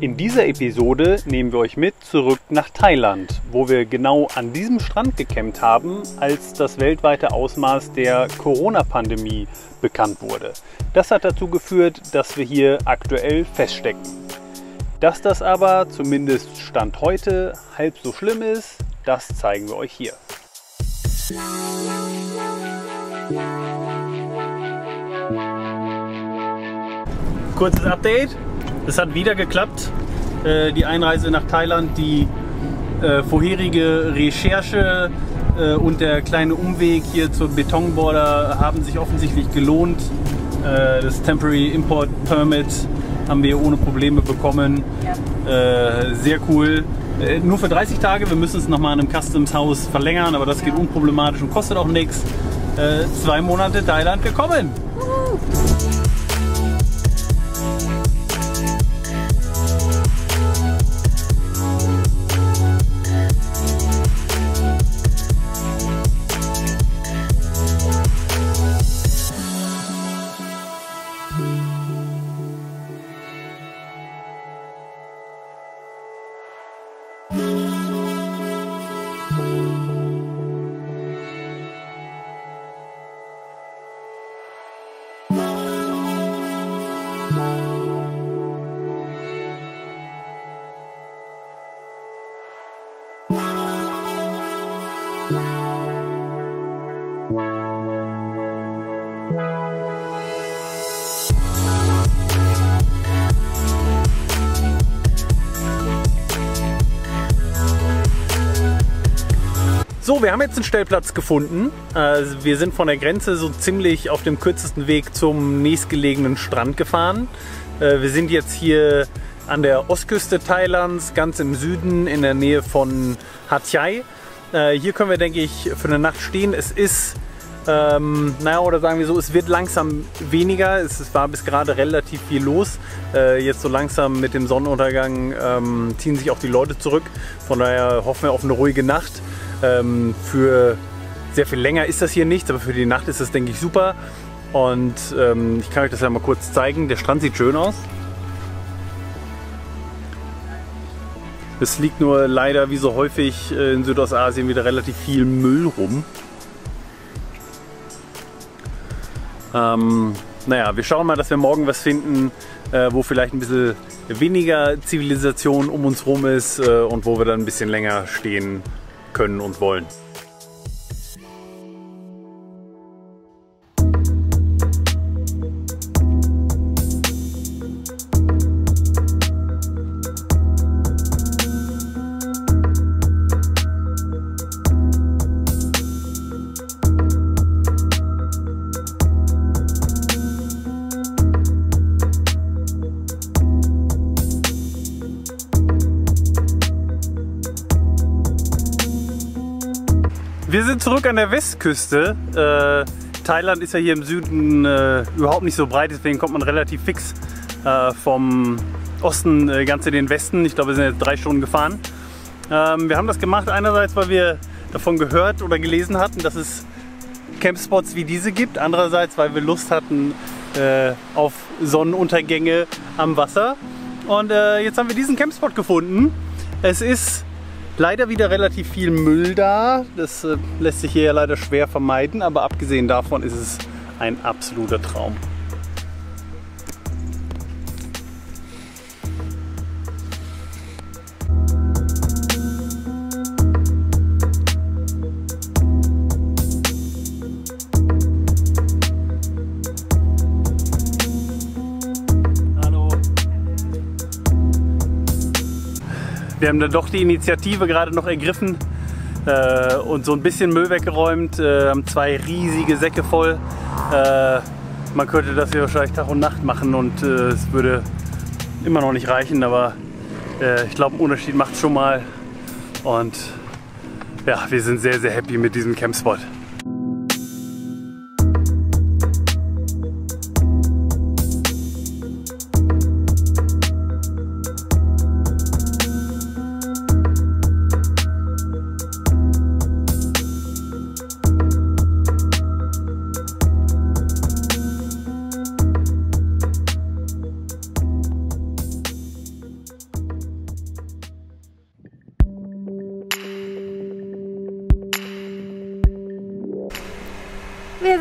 In dieser Episode nehmen wir euch mit zurück nach Thailand, wo wir genau an diesem Strand gecampt haben, als das weltweite Ausmaß der Corona-Pandemie bekannt wurde. Das hat dazu geführt, dass wir hier aktuell feststecken. Dass das aber, zumindest Stand heute, halb so schlimm ist, das zeigen wir euch hier. Kurzes Update. Es hat wieder geklappt. Die Einreise nach Thailand, die vorherige Recherche und der kleine Umweg hier zur Betonborder haben sich offensichtlich gelohnt. Das Temporary Import Permit haben wir ohne Probleme bekommen. Sehr cool. Nur für 30 Tage. Wir müssen es nochmal in einem Customs House verlängern, aber das geht unproblematisch und kostet auch nichts. 2 Monate Thailand gekommen. So, wir haben jetzt einen Stellplatz gefunden. Wir sind von der Grenze so ziemlich auf dem kürzesten Weg zum nächstgelegenen Strand gefahren. Wir sind jetzt hier an der Ostküste Thailands, ganz im Süden, in der Nähe von Hat Yai. Hier können wir, denke ich, für eine Nacht stehen. Es ist, naja, oder sagen wir so, es wird langsam weniger. Es war bis gerade relativ viel los. Jetzt so langsam mit dem Sonnenuntergang ziehen sich auch die Leute zurück. Von daher hoffen wir auf eine ruhige Nacht. Für sehr viel länger ist das hier nichts, aber für die Nacht ist das, denke ich, super. Und ich kann euch das ja mal kurz zeigen. Der Strand sieht schön aus. Es liegt nur leider, wie so häufig in Südostasien, wieder relativ viel Müll rum. Naja, wir schauen mal, dass wir morgen was finden, wo vielleicht ein bisschen weniger Zivilisation um uns rum ist und wo wir dann ein bisschen länger stehen können und wollen. Wir sind zurück an der Westküste. Thailand ist ja hier im Süden überhaupt nicht so breit, deswegen kommt man relativ fix vom Osten ganz in den Westen. Ich glaube, wir sind jetzt 3 Stunden gefahren. Wir haben das gemacht einerseits, weil wir davon gehört oder gelesen hatten, dass es Campspots wie diese gibt. Andererseits, weil wir Lust hatten auf Sonnenuntergänge am Wasser. Und jetzt haben wir diesen Campspot gefunden. Es ist leider wieder relativ viel Müll da. Das lässt sich hier ja leider schwer vermeiden, aber abgesehen davon ist es ein absoluter Traum. Wir haben dann doch die Initiative gerade noch ergriffen und so ein bisschen Müll weggeräumt, haben 2 riesige Säcke voll. Man könnte das hier wahrscheinlich Tag und Nacht machen und es würde immer noch nicht reichen, aber ich glaube, einen Unterschied macht es schon mal. Und ja, wir sind sehr, sehr happy mit diesem Campspot.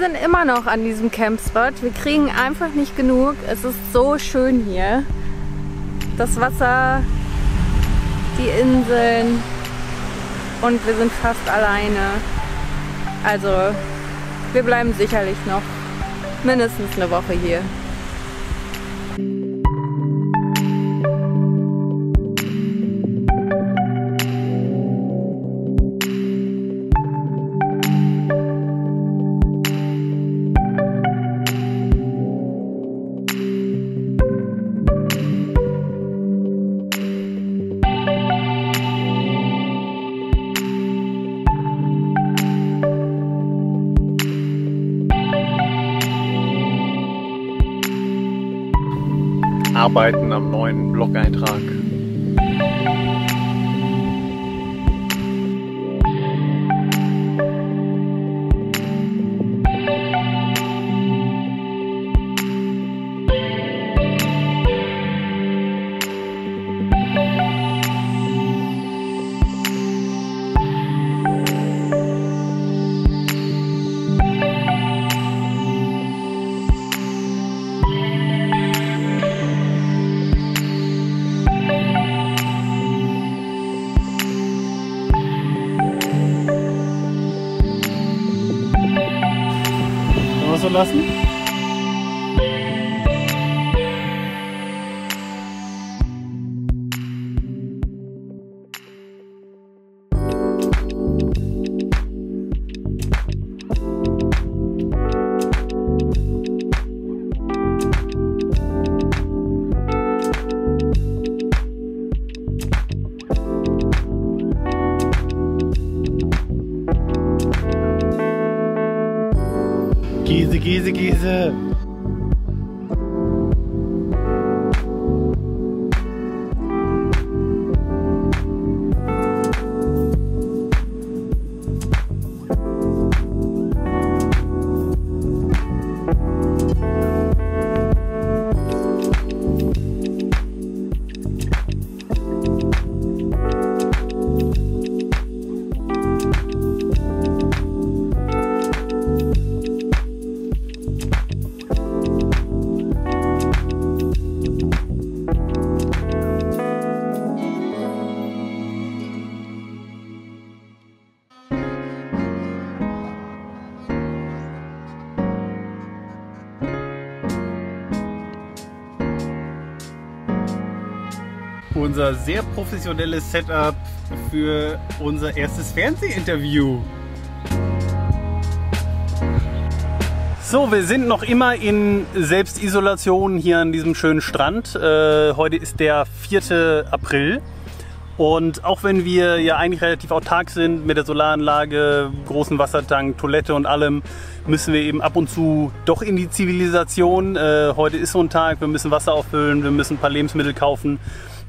sind immer noch an diesem Campspot. Wir kriegen einfach nicht genug. Es ist so schön hier. Das Wasser, die Inseln und wir sind fast alleine. Also wir bleiben sicherlich noch mindestens eine Woche hier. Arbeiten am neuen Blog-Eintrag. So lassen. Gäse. Unser sehr professionelles Setup für unser erstes Fernsehinterview. So, wir sind noch immer in Selbstisolation hier an diesem schönen Strand. Heute ist der 4. April und auch wenn wir ja eigentlich relativ autark sind mit der Solaranlage, großen Wassertank, Toilette und allem, müssen wir eben ab und zu doch in die Zivilisation. Heute ist so ein Tag, wir müssen Wasser auffüllen, wir müssen ein paar Lebensmittel kaufen.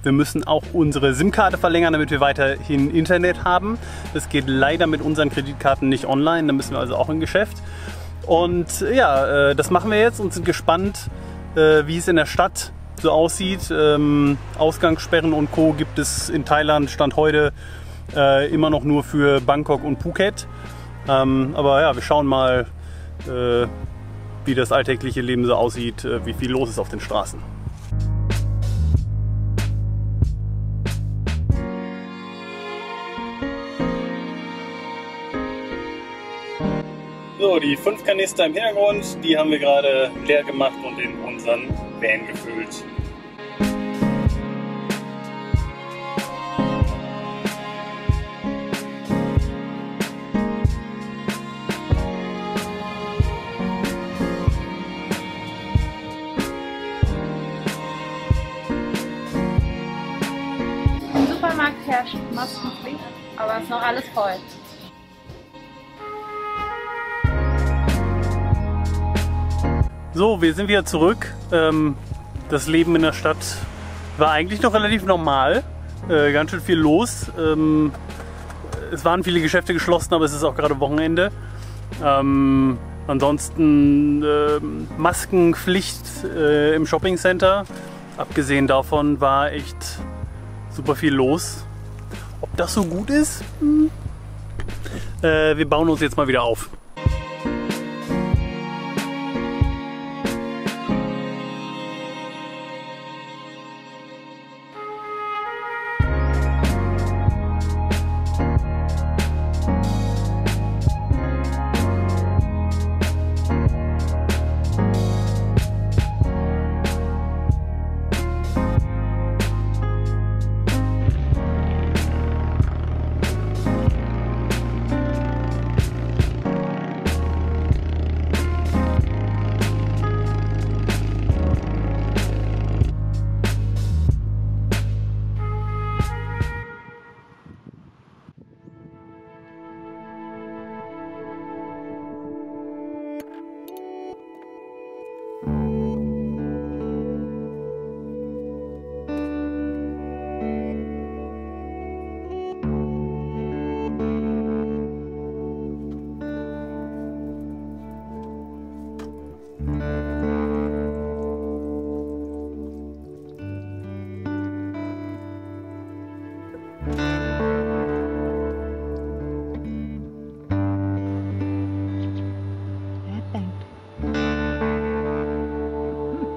Wir müssen auch unsere SIM-Karte verlängern, damit wir weiterhin Internet haben. Das geht leider mit unseren Kreditkarten nicht online, da müssen wir also auch in Geschäft. Und ja, das machen wir jetzt und sind gespannt, wie es in der Stadt so aussieht. Ausgangssperren und Co. gibt es in Thailand, Stand heute, immer noch nur für Bangkok und Phuket. Aber ja, wir schauen mal, wie das alltägliche Leben so aussieht, wie viel los ist auf den Straßen. So, die 5 Kanister im Hintergrund, die haben wir gerade leer gemacht und in unseren Van gefüllt. Im Supermarkt herrscht Maskenpflicht, aber es ist noch alles voll. So, wir sind wieder zurück. Das Leben in der Stadt war eigentlich noch relativ normal. Ganz schön viel los. Es waren viele Geschäfte geschlossen, aber es ist auch gerade Wochenende. Ansonsten Maskenpflicht im Shoppingcenter. Abgesehen davon war echt super viel los. Ob das so gut ist? Wir bauen uns jetzt mal wieder auf.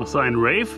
Noch so ein Rave?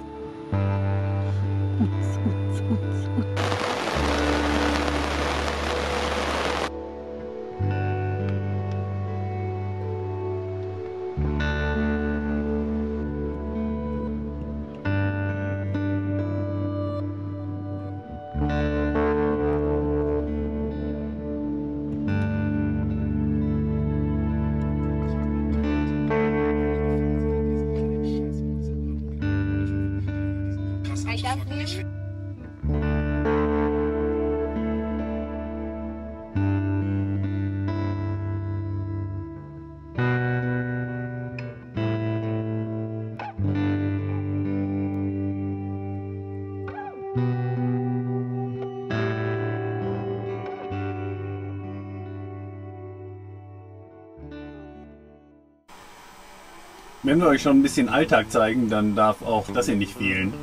Wenn wir euch schon ein bisschen Alltag zeigen, dann darf auch das hier nicht fehlen.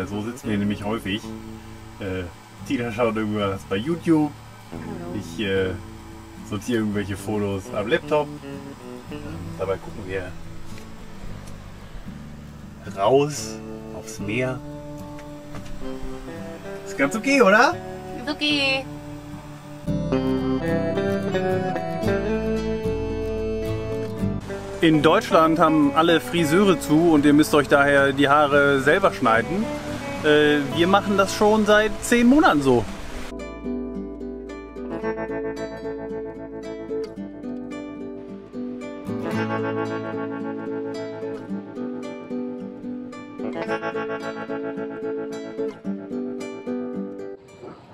So sitzen wir nämlich häufig. Tina schaut irgendwas bei YouTube. Ich sortiere irgendwelche Fotos am Laptop. Dabei gucken wir raus aufs Meer. Ist ganz okay, oder? Ist okay. In Deutschland haben alle Friseure zu und ihr müsst euch daher die Haare selber schneiden. Wir machen das schon seit 10 Monaten so.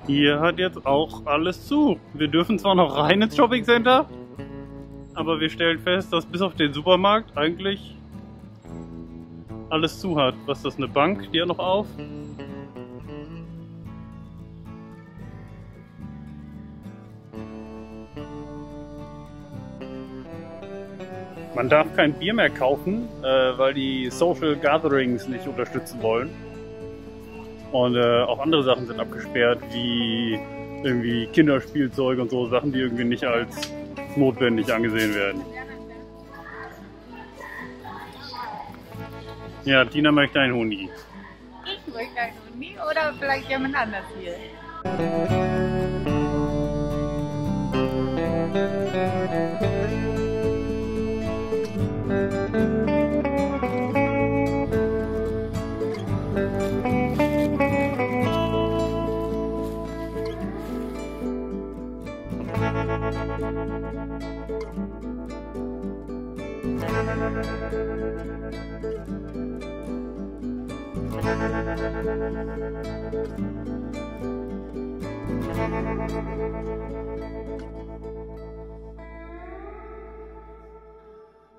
Hier hat jetzt auch alles zu. Wir dürfen zwar noch rein ins Shoppingcenter, aber wir stellen fest, dass bis auf den Supermarkt eigentlich alles zu hat. Was ist das, eine Bank? Die hat noch auf? Man darf kein Bier mehr kaufen, weil die Social Gatherings nicht unterstützen wollen. Und auch andere Sachen sind abgesperrt, wie irgendwie Kinderspielzeug und so Sachen, die irgendwie nicht als notwendig angesehen werden. Ja, Tina möchte einen Huni. Ich möchte einen Huni oder vielleicht jemand anders hier.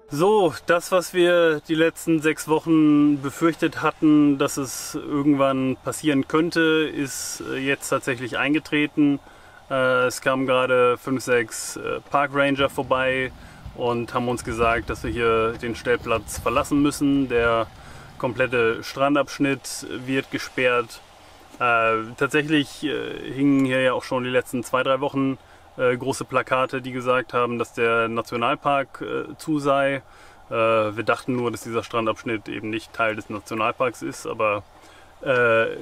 So, das, was wir die letzten 6 Wochen befürchtet hatten, dass es irgendwann passieren könnte, ist jetzt tatsächlich eingetreten. Es kamen gerade 5, 6 Parkranger vorbei und haben uns gesagt, dass wir hier den Stellplatz verlassen müssen. Der komplette Strandabschnitt wird gesperrt. Tatsächlich hingen hier ja auch schon die letzten 2, 3 Wochen große Plakate, die gesagt haben, dass der Nationalpark zu sei. Wir dachten nur, dass dieser Strandabschnitt eben nicht Teil des Nationalparks ist, aber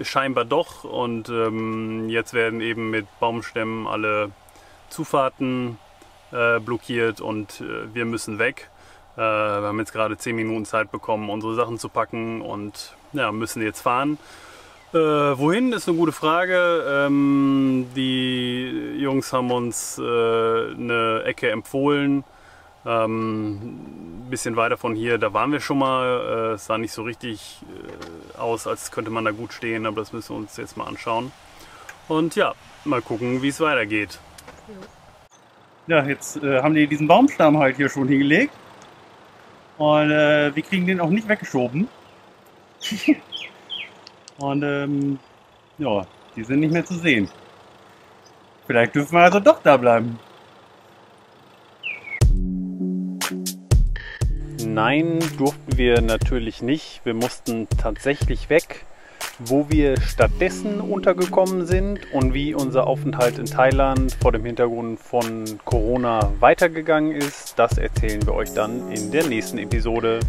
scheinbar doch. Und jetzt werden eben mit Baumstämmen alle Zufahrten blockiert und wir müssen weg. Wir haben jetzt gerade 10 Minuten Zeit bekommen, unsere Sachen zu packen und ja, müssen jetzt fahren. Wohin ist eine gute Frage. Die Jungs haben uns eine Ecke empfohlen. Ein bisschen weiter von hier, da waren wir schon mal. Es sah nicht so richtig aus, als könnte man da gut stehen, aber das müssen wir uns jetzt mal anschauen. Und ja, mal gucken, wie es weitergeht. Ja, jetzt haben die diesen Baumstamm halt hier schon hingelegt. Und wir kriegen den auch nicht weggeschoben. Und ja, die sind nicht mehr zu sehen. Vielleicht dürfen wir also doch da bleiben. Nein, durften wir natürlich nicht. Wir mussten tatsächlich weg. Wo wir stattdessen untergekommen sind und wie unser Aufenthalt in Thailand vor dem Hintergrund von Corona weitergegangen ist, das erzählen wir euch dann in der nächsten Episode.